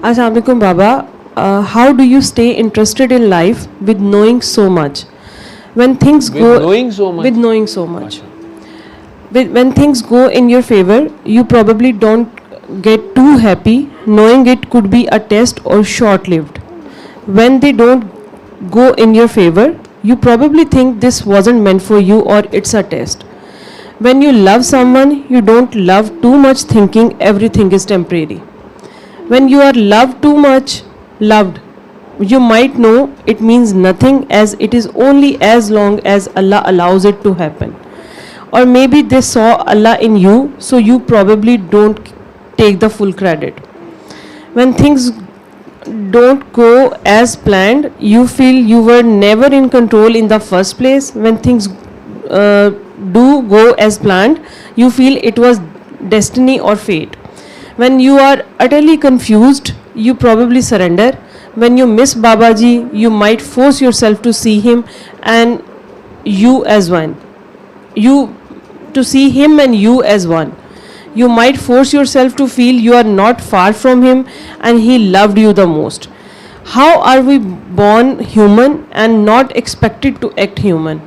Assalamu alaikum Baba. How do you stay interested in life with knowing so much? When things With go knowing so much? with knowing so much. अच्छा. When things go in your favor, you probably don't get too happy, knowing it could be a test or short-lived. When they don't go in your favor, you probably think this wasn't meant for you or it's a test. When you love someone, you don't love too much thinking everything is temporary. When you are loved, you might know it means nothing as it is only as long as Allah allows it to happen. Or maybe they saw Allah in you, so you probably don't take the full credit. When things don't go as planned, you feel you were never in control in the first place. When things do go as planned, you feel it was destiny or fate. When you are utterly confused, you probably surrender. When you miss Babaji, you might force yourself to see him and you as one. To see him and you as one. You might force yourself to feel you are not far from him and he loved you the most. How are we born human and not expected to act human?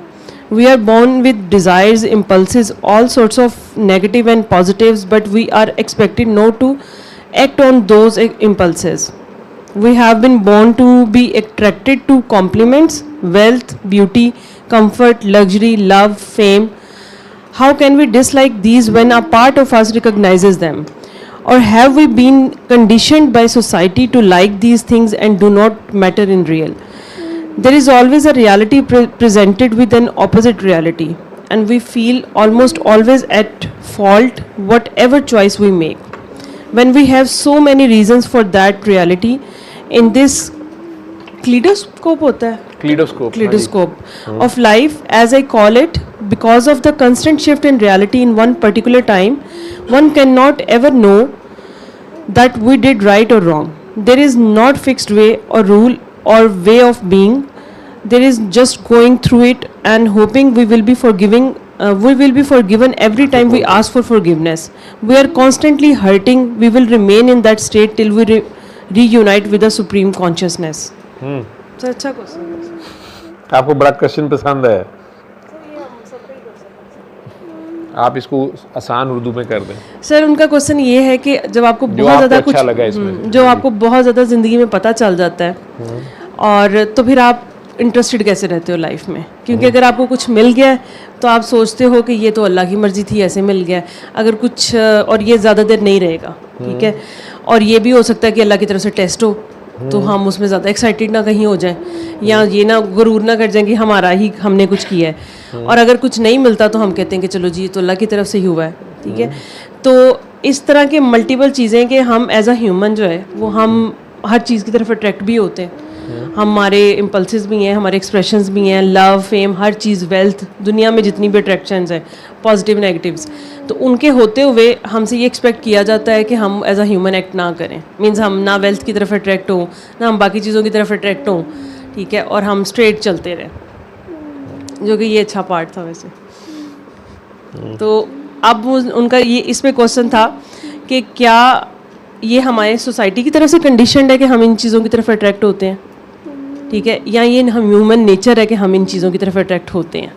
We are born with desires, impulses, all sorts of negative and positives, but we are expected not to act on those impulses. We have been born to be attracted to compliments, wealth, beauty, comfort, luxury, love, fame. How can we dislike these when a part of us recognizes them? Or have we been conditioned by society to like these things and do not matter in real? There is always a reality presented with an opposite reality, and we feel almost always at fault whatever choice we make. When we have so many reasons for that reality, in this kaleidoscope hota hai? Kaleidoscope of life, as I call it, because of the constant shift in reality in one particular time, one cannot ever know that we did right or wrong. There is not fixed way or rule or way of being. There is just going through it and hoping we will be forgiven every time we ask for forgiveness. We are constantly hurting. We will remain in that state till we reunite with the supreme consciousness. So अच्छा question. आपको बड़ा question पसंद है. आप इसको आसान उर्दू में कर दें. सर उनका क्वेश्चन ये है कि जब आपको बहुत ज़्यादा कुछ अच्छा लगा इसमें, जो आपको बहुत ज़्यादा ज़िंदगी में पता चल जाता है और तो फिर आप इंटरेस्टेड कैसे रहते हो लाइफ में? क्योंकि अगर आपको कुछ मिल गया तो आप सोचते हो कि ये तो अल्लाह की मर्जी थी, ऐसे मिल गया. अगर कुछ और ये ज़्यादा देर नहीं रहेगा, ठीक है, और ये भी हो सकता है कि अल्लाह की तरफ से टेस्ट हो, तो हम उसमें ज़्यादा एक्साइटेड ना कहीं हो जाएं या ये ना गुरूर ना कर जाएं कि हमने कुछ किया है. और अगर कुछ नहीं मिलता तो हम कहते हैं कि चलो जी तो अल्लाह की तरफ से ही हुआ है, ठीक है. तो इस तरह के मल्टीपल चीज़ें कि हम एज अ ह्यूमन जो है वो हम हर चीज़ की तरफ अट्रैक्ट भी होते हैं. हमारे इम्पल्सिस भी हैं, हमारे एक्सप्रेशंस भी हैं, लव, फेम, हर चीज़, वेल्थ, दुनिया में जितनी भी अट्रैक्शंस हैं, पॉजिटिव नेगेटिव्स, तो उनके होते हुए हमसे ये एक्सपेक्ट किया जाता है कि हम एज अ ह्यूमन एक्ट ना करें. मीन्स हम ना वेल्थ की तरफ अट्रैक्ट हों, ना हम बाकी चीज़ों की तरफ अट्रैक्ट हों, ठीक है, और हम स्ट्रेट चलते रहें, जो कि ये अच्छा पार्ट था वैसे. तो अब उनका ये इसमें क्वेश्चन था कि क्या ये हमारे सोसाइटी की तरफ से कंडीशनड है कि हम इन चीज़ों की तरफ अट्रैक्ट होते हैं, ठीक है, या ये हम ह्यूमन नेचर है कि हम इन चीज़ों की तरफ अट्रैक्ट होते हैं.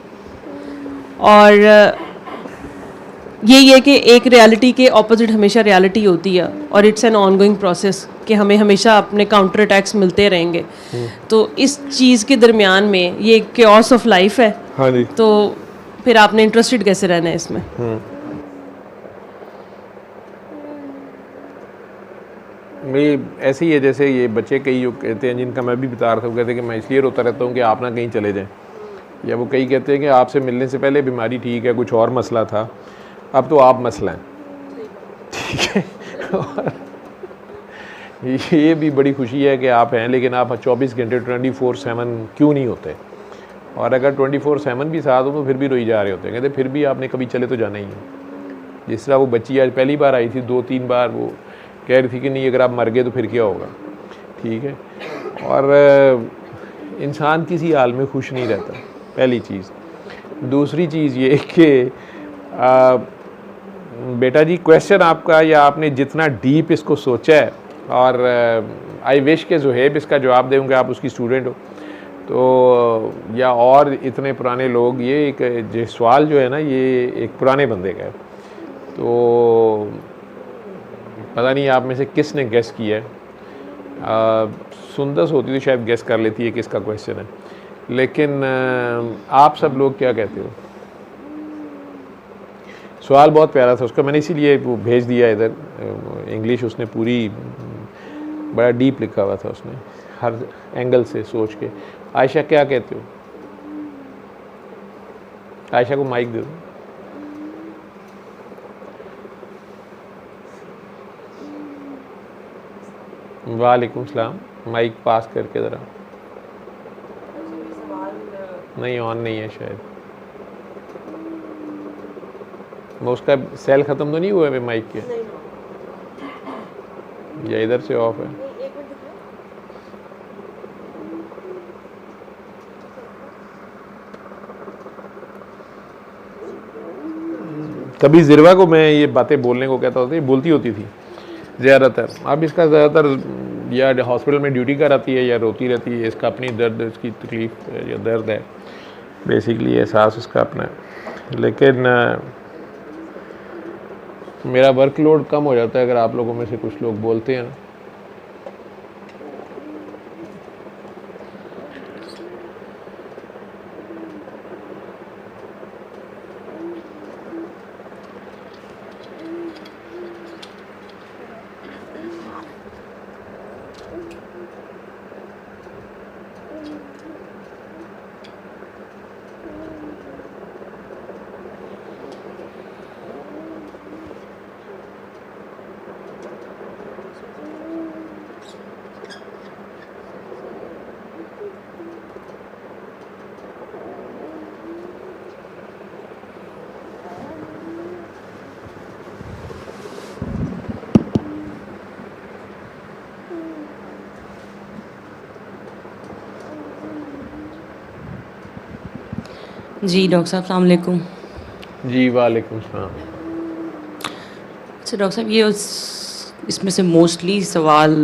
और ये कि एक रियलिटी के ऑपोजिट हमेशा रियलिटी होती है और इट्स एन ऑनगोइंग प्रोसेस कि हमें हमेशा अपने काउंटर अटैक्स मिलते रहेंगे. तो इस चीज़ के दरमियान में ये केओस ऑफ लाइफ है. हाँ जी. तो फिर आपने इंटरेस्टेड कैसे रहना है इसमें? मैं ऐसे ही है जैसे ये बच्चे कई जो कहते हैं, जिनका मैं भी बता रहा था, वो कहते हैं कि मैं इसलिए रोता रहता हूँ कि आप ना कहीं चले जाएं, या वो कई कहते हैं कि आपसे मिलने से पहले बीमारी ठीक है, कुछ और मसला था, अब तो आप मसला हैं, ठीक है. और ये भी बड़ी खुशी है कि आप हैं, लेकिन आप 24 घंटे 24/7 क्यों नहीं होते? और अगर 24/7 भी साथ हो तो फिर भी रोई जा रहे होते हैं. कहते फिर भी आपने कभी चले तो जाना ही है. जिस तरह वो बच्ची आज पहली बार आई थी, 2-3 बार वो कह रही थी कि नहीं अगर आप मर गए तो फिर क्या होगा, ठीक है. और इंसान किसी हाल में खुश नहीं रहता, पहली चीज़. दूसरी चीज़ ये कि बेटा जी क्वेश्चन आपका, या आपने जितना डीप इसको सोचा है और आई विश के ज़ुहैब इसका जवाब देंगे, आप उसकी स्टूडेंट हो तो, या और इतने पुराने लोग, ये एक सवाल जो है ना ये एक पुराने बंदे का है, तो पता नहीं आप में से किसने गेस किया है। सुंदस होती तो शायद गेस कर लेती है किसका क्वेश्चन है, लेकिन आप सब लोग क्या कहते हो? सवाल बहुत प्यारा था उसका, मैंने इसीलिए वो भेज दिया इधर। इंग्लिश उसने पूरी बड़ा डीप लिखा हुआ था उसने, हर एंगल से सोच के। आयशा क्या कहते हो? आयशा को माइक दे दो। वालेकुम सलाम, माइक पास करके ज़रा। नहीं ऑन नहीं है शायद, वो उसका सेल ख़त्म तो नहीं हुआ है माइक के, या इधर से ऑफ है? कभी ज़िरवा को मैं ये बातें बोलने को कहता होता, ये बोलती होती थी ज़्यादातर। अब इसका ज़्यादातर या हॉस्पिटल में ड्यूटी कराती है या रोती रहती है, इसका अपनी दर्द, इसकी तकलीफ़ या दर्द है, बेसिकली एहसास उसका अपना है। लेकिन मेरा वर्कलोड कम हो जाता है अगर आप लोगों में से कुछ लोग बोलते हैं ना। जी डॉक्टर साहब अस्सलाम वालेकुम। जी वालेकुम सलाम। अच्छा डॉक्टर साहब, ये इसमें से मोस्टली सवाल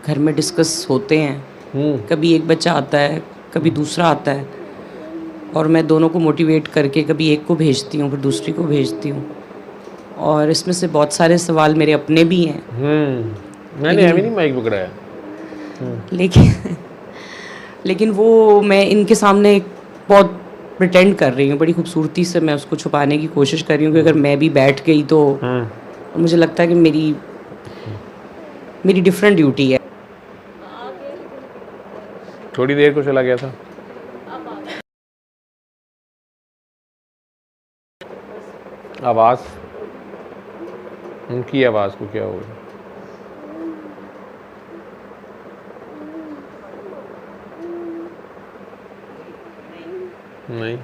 घर में डिस्कस होते हैं। कभी एक बच्चा आता है, कभी दूसरा आता है, और मैं दोनों को मोटिवेट करके कभी एक को भेजती हूँ फिर दूसरी को भेजती हूँ, और इसमें से बहुत सारे सवाल मेरे अपने भी हैं। मैंने अभी नहीं माइक पकड़ाया, लेकिन वो मैं इनके सामने बहुत प्रिटेंड कर रही हूँ, बड़ी खूबसूरती से मैं उसको छुपाने की कोशिश कर रही हूँ कि अगर मैं भी बैठ गई तो मुझे लगता है कि मेरी डिफरेंट ड्यूटी है। थोड़ी देर को चला गया था। आवाज़, उनकी आवाज़ को क्या होगा? नहीं,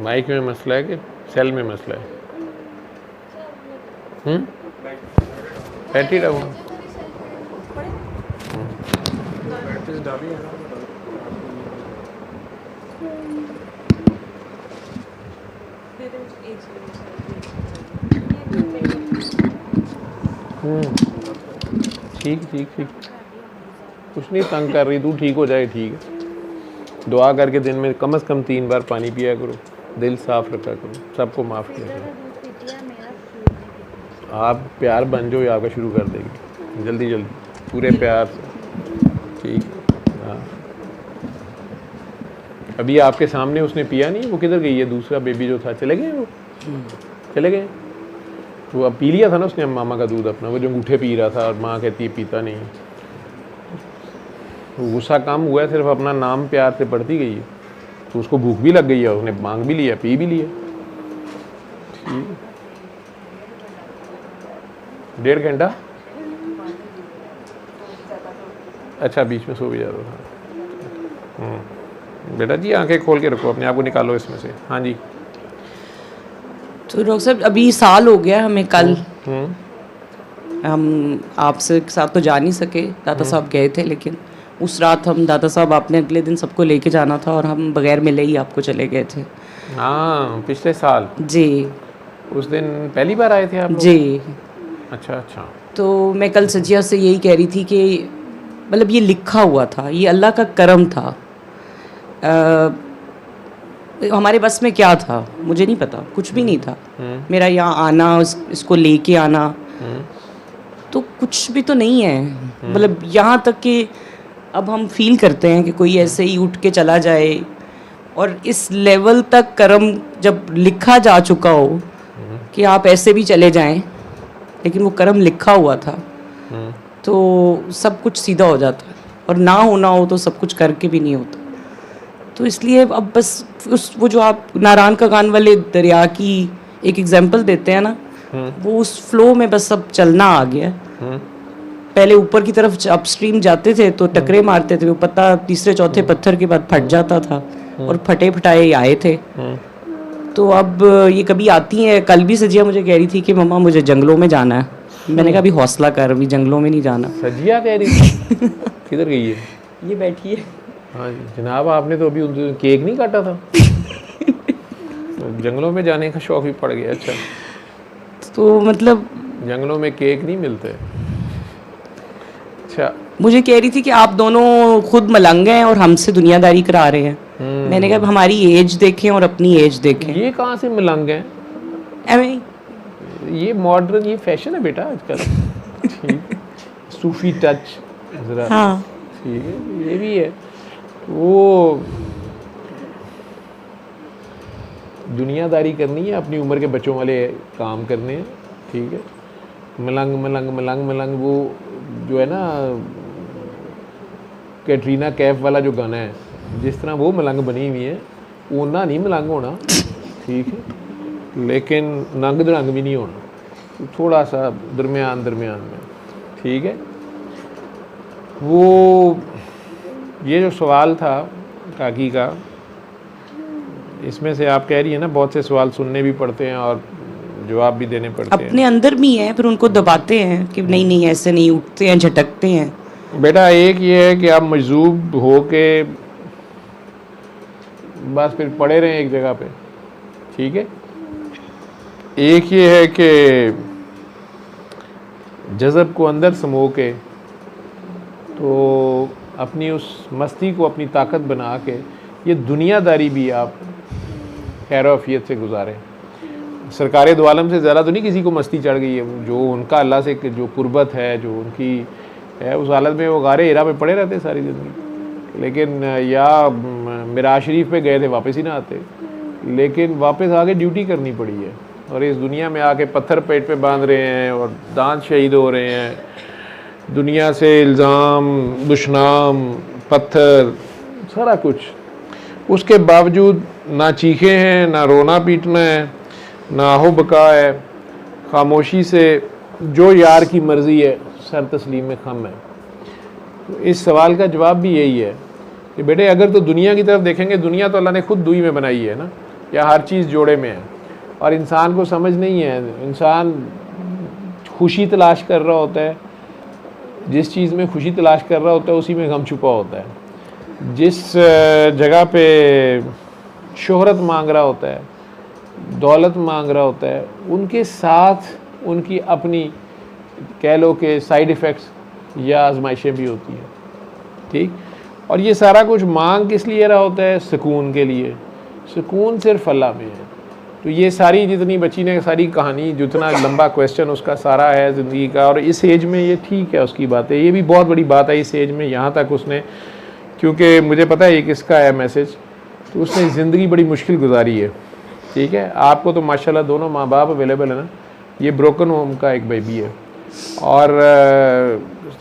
माइक में मसला है कि सेल में मसला है? Battery down. ठीक ठीक ठीक, कुछ नहीं तंग कर रही, तू ठीक हो जाए। ठीक है, दुआ करके दिन में कम से कम 3 बार पानी पिया करो, दिल साफ रखा करो, सबको माफ़ किया करो। आप प्यार बन जाओ, आपका शुरू कर देगी जल्दी जल्दी पूरे प्यार से। ठीक, हाँ। अभी आपके सामने उसने पिया नहीं, वो किधर गई है? दूसरा बेबी जो था, चले गए वो? चले गए। वो अब पी लिया था ना उसने मामा का दूध अपना, वो जो अंगूठे पी रहा था, और माँ कहती है पीता नहीं। गुस्सा कम हुआ है, सिर्फ अपना नाम प्यार से पढ़ती गई है, तो उसको भूख भी लग गई है, उसने मांग भी लिया, पी भी लिया। ठीक, 1.5 घंटा। अच्छा, बीच में सो भी जाता था। बेटा जी आंखें खोल के रखो, अपने आप को निकालो इसमें से। हाँ जी। तो डॉक्टर साहब अभी साल हो गया हमें, कल हम आपसे साथ तो जा नहीं सके, दादा साहब गए थे, लेकिन उस रात हम दादा साहब, आपने अगले दिन सबको लेके जाना था और हम बगैर मिले ही आपको चले गए थे। हाँ, पिछले साल। जी। उस दिन पहली बार आए थे आप लोग? जी। अच्छा अच्छा। तो मैं कल सजिया से यही कह रही थी कि मतलब ये लिखा हुआ था, ये अल्लाह का करम था। हमारे बस में क्या था मुझे नहीं पता, कुछ भी नहीं था। मेरा यहाँ आना, इसको लेके आना, तो कुछ भी तो नहीं है। मतलब यहाँ तक कि अब हम फील करते हैं कि कोई ऐसे ही उठ के चला जाए, और इस लेवल तक करम जब लिखा जा चुका हो कि आप ऐसे भी चले जाएं, लेकिन वो करम लिखा हुआ था, तो सब कुछ सीधा हो जाता है। और ना होना हो तो सब कुछ करके भी नहीं होता। तो इसलिए अब बस उस वो जो आप नारायण का गान वाले दरिया की एक एग्जांपल देते हैं ना, वो उस फ्लो में बस अब चलना आ गया। पहले ऊपर की तरफ अपस्ट्रीम जाते थे तो टकरे मारते थे, वो पत्ता तीसरे चौथे पत्थर के बाद फट जाता था, और फटे फटाए आए थे। तो अब ये कभी आती हैं। कल भी सजिया मुझे कह रही थी कि मम्मा मुझे जंगलों में जाना है। मैंने कहा अभी हौसला कर, अभी जंगलों में नहीं जाना। सजिया कह रही थी? किधर गई है? ये बैठी है। हाँ जी जनाब, आपने तो अभी उन दिन केक नहीं काटा था? जंगलों में जाने का शौक भी पड़ गया। अच्छा, तो मतलब जंगलों में केक नहीं मिलते? अच्छा। मुझे कह रही थी कि आप दोनों खुद मलंग हैं और हमसे दुनियादारी करा रहे हैं। मैंने कहा हमारी एज देखें और अपनी एज देखें। ये कहाँ से मलंग हैं? एवं ये मॉडर्न, ये फैशन है बेटा आजकल। ठीक, सूफी टच जरा। हाँ ठीक है, ये भी है। वो दुनियादारी करनी है, अपनी उम्र के बच्चों वाले काम करने हैं। ठीक है, मलंग मलंग मलंग मलंग, वो जो है ना कैटरीना कैफ वाला जो गाना है, जिस तरह वो मलंग बनी हुई है, ऊना नहीं मलंग होना। ठीक है, लेकिन नंग दरंग भी नहीं होना, थोड़ा सा दरमियान दरमियान में। ठीक है, वो ये जो सवाल था काकी का, इसमें से आप कह रही है ना बहुत से सवाल सुनने भी पड़ते हैं और जवाब भी देने पड़ते हैं। अपने अंदर भी है, फिर उनको दबाते हैं कि नहीं नहीं ऐसे नहीं, उठते हैं, झटकते हैं। बेटा एक ये है कि आप मजबूर हो के बस फिर पड़े रहें एक जगह पे। ठीक है, एक ये है कि जज़ब को अंदर समो के, तो अपनी उस मस्ती को अपनी ताकत बना के ये दुनियादारी भी आप खैर आफियत से गुजारें। सरकार दो आलम से ज़्यादा तो नहीं किसी को मस्ती चढ़ गई है। जो उनका अल्लाह से जो कुर्बत है, जो उनकी है, उस हालत में वो गारे हिरा में पड़े रहते सारी ज़िंदगी। लेकिन या मिराज शरीफ पे गए थे, वापस ही ना आते, लेकिन वापस आके ड्यूटी करनी पड़ी है। और इस दुनिया में आके पत्थर पेट पे बांध रहे हैं और दांत शहीद हो रहे हैं, दुनिया से इल्ज़ाम, दुश्मनाम, पत्थर, सारा कुछ। उसके बावजूद ना चीखे हैं, ना रोना पीटना है, ना हो बका है, खामोशी से जो यार की मर्ज़ी है सर तस्लीम में खम है। तो इस सवाल का जवाब भी यही है कि बेटे अगर तो दुनिया की तरफ देखेंगे, दुनिया तो अल्लाह ने खुद दुई में बनाई है ना, या हर चीज़ जोड़े में है, और इंसान को समझ नहीं है। इंसान खुशी तलाश कर रहा होता है, जिस चीज़ में खुशी तलाश कर रहा होता है उसी में गम छुपा होता है। जिस जगह पे शोहरत मांग रहा होता है, दौलत मांग रहा होता है, उनके साथ उनकी अपनी कह लो कि साइड इफ़ेक्ट्स या आजमाइशें भी होती हैं। ठीक, और ये सारा कुछ मांग किस लिए रहा होता है? सुकून के लिए। सुकून सिर्फ अल्लाह में है। तो ये सारी जितनी बच्ची ने सारी कहानी, जितना लंबा क्वेश्चन उसका सारा है ज़िंदगी का, और इस एज में ये ठीक है उसकी बात है। ये भी बहुत बड़ी बात है इस एज में, यहाँ तक उसने, क्योंकि मुझे पता है ये किसका है मैसेज, तो उसने ज़िंदगी बड़ी मुश्किल गुजारी है। ठीक है, आपको तो माशाल्लाह दोनों माँ बाप अवेलेबल है ना, ये ब्रोकन होम का एक बेबी है, और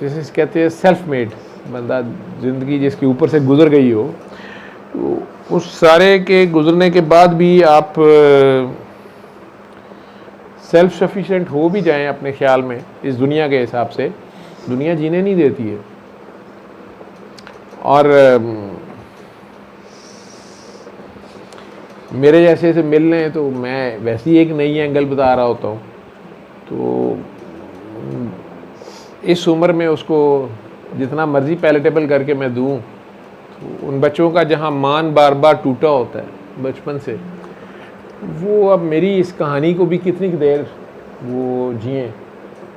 जैसे कहते हैं सेल्फ मेड बंदा, ज़िंदगी जिसके ऊपर से गुज़र गई हो, तो उस सारे के गुज़रने के बाद भी आप सेल्फ सफिशिएंट हो भी जाएं अपने ख्याल में, इस दुनिया के हिसाब से दुनिया जीने नहीं देती है। और मेरे जैसे से मिल लें तो मैं वैसे ही एक नई एंगल बता रहा होता हूँ। तो इस उम्र में उसको जितना मर्ज़ी पैलेटेबल करके मैं दूँ, तो उन बच्चों का जहाँ मान बार बार टूटा होता है बचपन से, वो अब मेरी इस कहानी को भी कितनी देर वो जिए,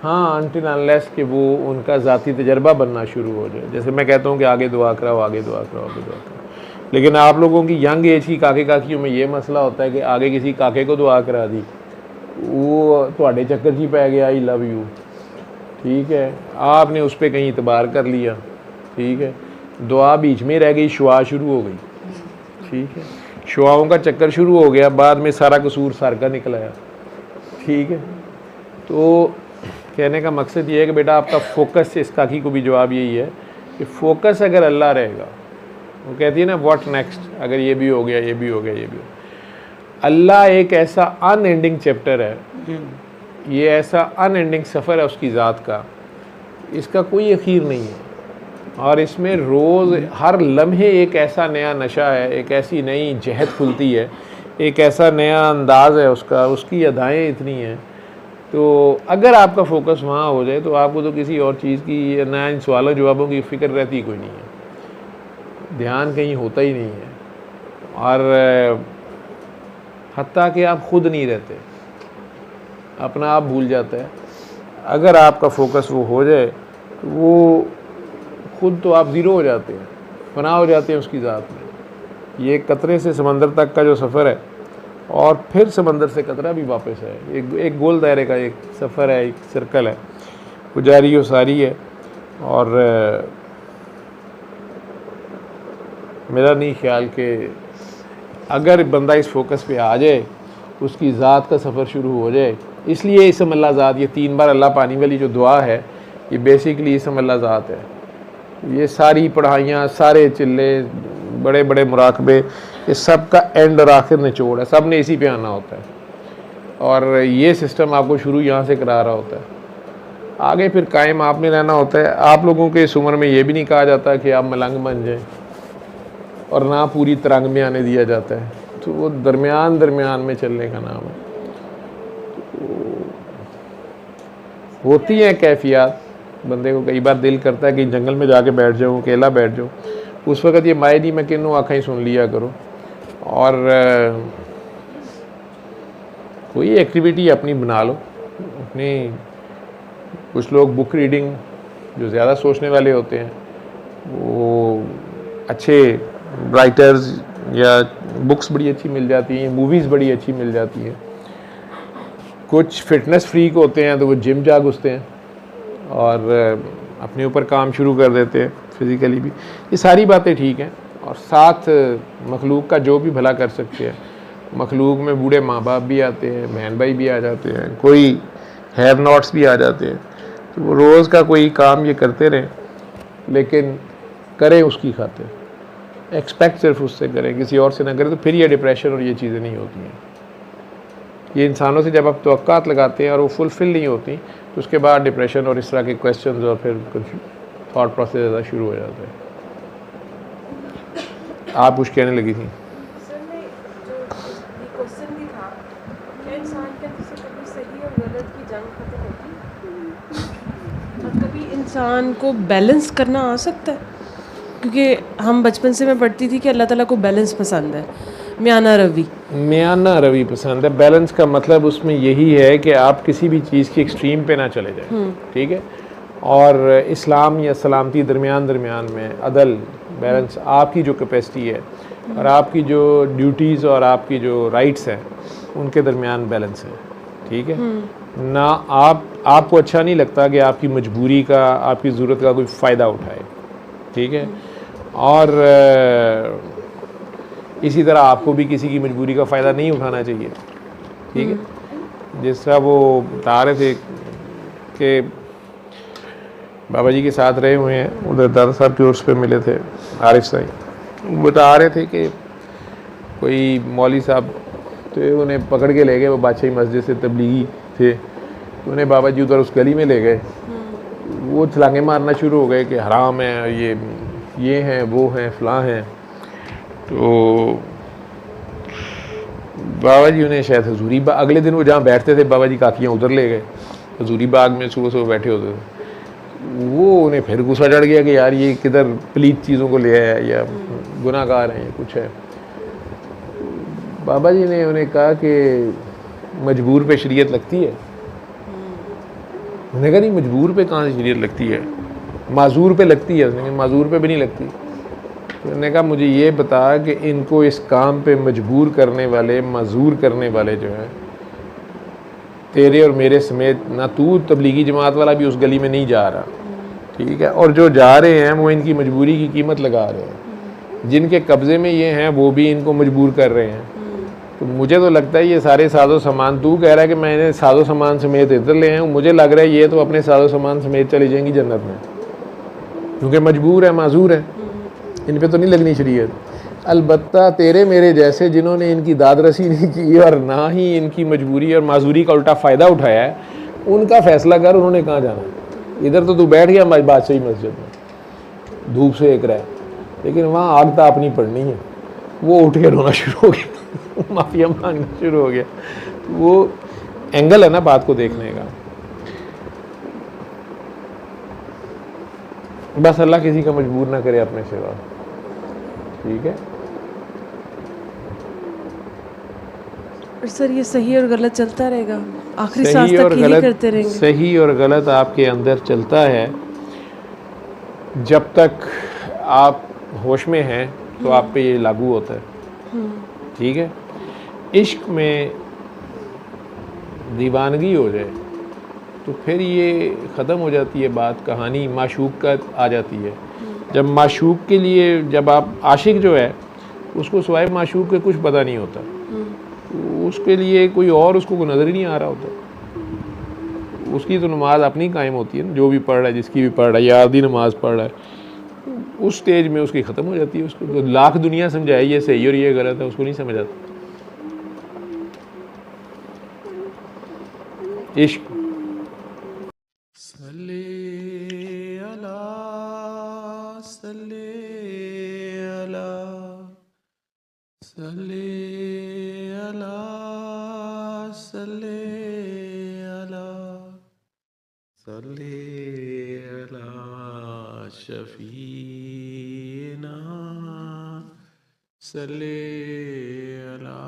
हाँ, अनटिल अनलेस कि वो उनका ज़ाती तजर्बा बनना शुरू हो जाए। जैसे मैं कहता हूँ कि आगे दुआ कराओ, आगे दुआ कराओ, आगे दुआ कराओ, लेकिन आप लोगों की यंग एज की काके काकियों में ये मसला होता है कि आगे किसी काके को दुआ करा दी, वो थोड़े चक्कर जी पै गया, आई लव यू, ठीक है, आपने उस पर कहीं इतबार कर लिया, ठीक है, दुआ बीच में रह गई, शुआ शुरू हो गई, ठीक है, शुआओं का चक्कर शुरू हो गया, बाद में सारा कसूर सर का निकल आया, ठीक है। तो कहने का मकसद ये है कि बेटा आपका फोकस, इस काकी को भी जवाब यही है कि फोकस अगर अल्लाह रहेगा, वो कहती है ना व्हाट नेक्स्ट, अगर ये भी हो गया, ये भी हो गया, ये भी हो गया। अल्लाह एक ऐसा अनएंडिंग चैप्टर है, ये ऐसा अनएंडिंग सफ़र है उसकी ज़ात का, इसका कोई अखीर नहीं है, और इसमें रोज़ हर लम्हे एक ऐसा नया नशा है, एक ऐसी नई जहद खुलती है, एक ऐसा नया अंदाज़ है उसका, उसकी अदाएँ इतनी हैं। तो अगर आपका फोकस वहाँ हो जाए तो आपको तो किसी और चीज़ की, ना इन सवालों जवाबों की फ़िक्र रहती कोई नहीं है, ध्यान कहीं होता ही नहीं है, और हत्ता कि आप ख़ुद नहीं रहते, अपना आप भूल जाता है। अगर आपका फोकस वो हो जाए तो वो खुद तो आप ज़ीरो हो जाते हैं, फना हो जाते हैं उसकी ज़ात में। ये कतरे से समंदर तक का जो सफ़र है, और फिर समंदर से कतरा भी वापस है, एक गोल दायरे का एक सफ़र है, एक सर्कल है, वो जारी और सारी है। और मेरा नहीं ख्याल कि अगर बंदा इस फोकस पे आ जाए, उसकी ज़ात का सफ़र शुरू हो जाए। इसलिए इसम अल्लाह ज़ात, ये 3 बार अल्लाह पानी वाली जो दुआ है, ये बेसिकली इसम अल्लाह ज़ात है। ये सारी पढ़ाइयाँ, सारे चिल्ले, बड़े बड़े मुराकबे, ये सब का एंड और आखिर निचोड़ है, सब ने इसी पे आना होता है, और ये सिस्टम आपको शुरू यहाँ से करा रहा होता है, आगे फिर कायम आपने रहना होता है। आप लोगों के इस उम्र में ये भी नहीं कहा जाता कि आप मलंग बन जाएं, और ना पूरी तरंग में आने दिया जाता है, तो वो दरमियान दरमियान में चलने का नाम है। तो होती हैं कैफियत, बंदे को कई बार दिल करता है कि जंगल में जाके बैठ जाऊँ, अकेला बैठ जाऊँ, उस वक़्त ये माए नहीं मैं किन्नू आँखें ही सुन लिया करो, और कोई एक्टिविटी अपनी बना लो अपनी। कुछ लोग बुक रीडिंग, जो ज़्यादा सोचने वाले होते हैं, वो अच्छे राइटर्स या बुक्स बड़ी अच्छी मिल जाती हैं, मूवीज़ बड़ी अच्छी मिल जाती हैं। कुछ फिटनेस फ्रीक होते हैं तो वो जिम जा घुसते हैं और अपने ऊपर काम शुरू कर देते हैं, फिज़िकली भी। ये सारी बातें ठीक हैं, और साथ मखलूक का जो भी भला कर सकते हैं। मखलूक में बूढ़े माँ बाप भी आते हैं, बहन भाई भी आ जाते हैं, कोई हैव नॉट्स भी आ जाते हैं। तो वो रोज़ का कोई काम ये करते रहें, लेकिन करें उसकी खातिर, एक्सपेक्ट सिर्फ उससे करें, किसी और से ना करें। तो फिर ये डिप्रेशन और ये चीज़ें नहीं होती हैं। ये इंसानों से जब आप तवक्कात लगाते हैं और वो फुलफ़िल नहीं होती, तो उसके बाद डिप्रेशन और इस तरह के क्वेश्चंस और फिर कुछ थॉट प्रोसेस ज़्यादा शुरू हो जाता है। आप कुछ कहने लगी थी? सर मैं जो ये क्वेश्चन भी था, क्या इंसान के अंदर से कभी सही और गलत की जंग खत्म होती है, और कभी इंसान को बैलेंस करना आ सकता है? क्योंकि हम बचपन से मैं पढ़ती थी कि अल्लाह ताला को बैलेंस पसंद है, म्याना रवि पसंद है। बैलेंस का मतलब उसमें यही है कि आप किसी भी चीज़ की एक्सट्रीम पे ना चले जाएं, ठीक है। और इस्लाम या सलामती दरमियान में अदल, बैलेंस, आपकी जो कैपेसिटी है और आपकी जो ड्यूटीज़ और आपकी जो राइट्स हैं, उनके दरमियान बैलेंस है, ठीक है ना। आपको अच्छा नहीं लगता कि आपकी मजबूरी का, आपकी ज़रूरत का कोई फ़ायदा उठाए, ठीक है। और इसी तरह आपको भी किसी की मजबूरी का फ़ायदा नहीं उठाना चाहिए, ठीक है। जिस तरह वो बता रहे थे कि बाबा जी के साथ रहे हुए हैं, उधर दादा साहब के उर्स पे मिले थे, आरिफ साईं बता रहे थे कि कोई मौली साहब तो उन्हें पकड़ के ले गए, वो बादशाही मस्जिद से तबलीगी थे, तो उन्हें बाबा जी उधर उस गली में ले गए। वो छलांगे मारना शुरू हो गए कि हराम है, ये हैं, वो हैं, फ़लाँ हैं। तो बाबा जी उन्हें शायद हजूरी बाग, अगले दिन वो जहाँ बैठते थे बाबा जी काकियाँ उधर ले गए, हजूरी बाग में सुबह बैठे होते थे। वो उन्हें फिर गुस्सा चढ़ गया कि यार ये किधर पलीत चीज़ों को ले आया, या गुनाहगार हैं, या कुछ है। बाबा जी ने उन्हें कहा कि मजबूर पे शरीयत लगती है। उन्होंने कहा नहीं, मजबूर पे कहाँ से शरीयत लगती है, माजूर पे लगती है। उसने कहा माजूर पे भी नहीं लगती। तो उन्होंने कहा मुझे ये बता कि इनको इस काम पे मजबूर करने वाले, माजूर करने वाले जो है तेरे और मेरे समेत, ना तू तबलीगी जमात वाला भी उस गली में नहीं जा रहा, ठीक है, और जो जा रहे हैं वो इनकी मजबूरी की कीमत लगा रहे हैं। जिनके कब्ज़े में ये हैं वो भी इनको मजबूर कर रहे हैं। तो मुझे तो लगता है ये सारे साजो सामान, तू कह रहा है कि मैंने साजो सामान समेत इधर ले आए, मुझे लग रहा है ये तो अपने साजो सामान समेत चली जाएंगी जन्नत में, क्योंकि मजबूर है, माजूर है, इन पे तो नहीं लगनी शरीयत। अलबत्ता तेरे मेरे जैसे जिन्होंने इनकी दादरसी नहीं की और ना ही इनकी मजबूरी और माजूरी का उल्टा फ़ायदा उठाया है, उनका फ़ैसला कर, उन्होंने कहाँ जाना है। इधर तो तू बैठ गया बादशाही मस्जिद में, धूप से एक रह, लेकिन वहाँ आग ताप नहीं पड़नी है। वो उठ के रोना शुरू हो गया, माफिया मांगना शुरू हो गया। वो एंगल है ना बात को देखने का। बस अल्लाह किसी का मजबूर ना करे अपने सिवा, ठीक है। और सर ये सही और गलत चलता रहेगा, आखिरी सांस सही तक और यही गलत, करते रहेंगे। सही और गलत आपके अंदर चलता है जब तक आप होश में हैं, तो आप पे ये लागू होता है, ठीक है। इश्क में दीवानगी हो जाए तो फिर ये ख़त्म हो जाती है बात, कहानी माशूक का आ जाती है। जब माशूक के लिए, जब आप आशिक जो है उसको सिवाय माशूक के कुछ पता नहीं होता, तो उसके लिए कोई और उसको नज़र ही नहीं आ रहा होता। उसकी तो नमाज अपनी कायम होती है ना, जो भी पढ़ रहा है, जिसकी भी पढ़ रहा है, या आधी नमाज पढ़ रहा है, उस स्टेज में उसकी ख़त्म हो जाती है। उसको तो लाख दुनिया समझाए ये सही और ये गलत है, उसको नहीं समझ आता। इश्क सल्ले अला सल्ले अला सल्ले अला सल्ले अला सल्ले अला शफीना सल्ले अला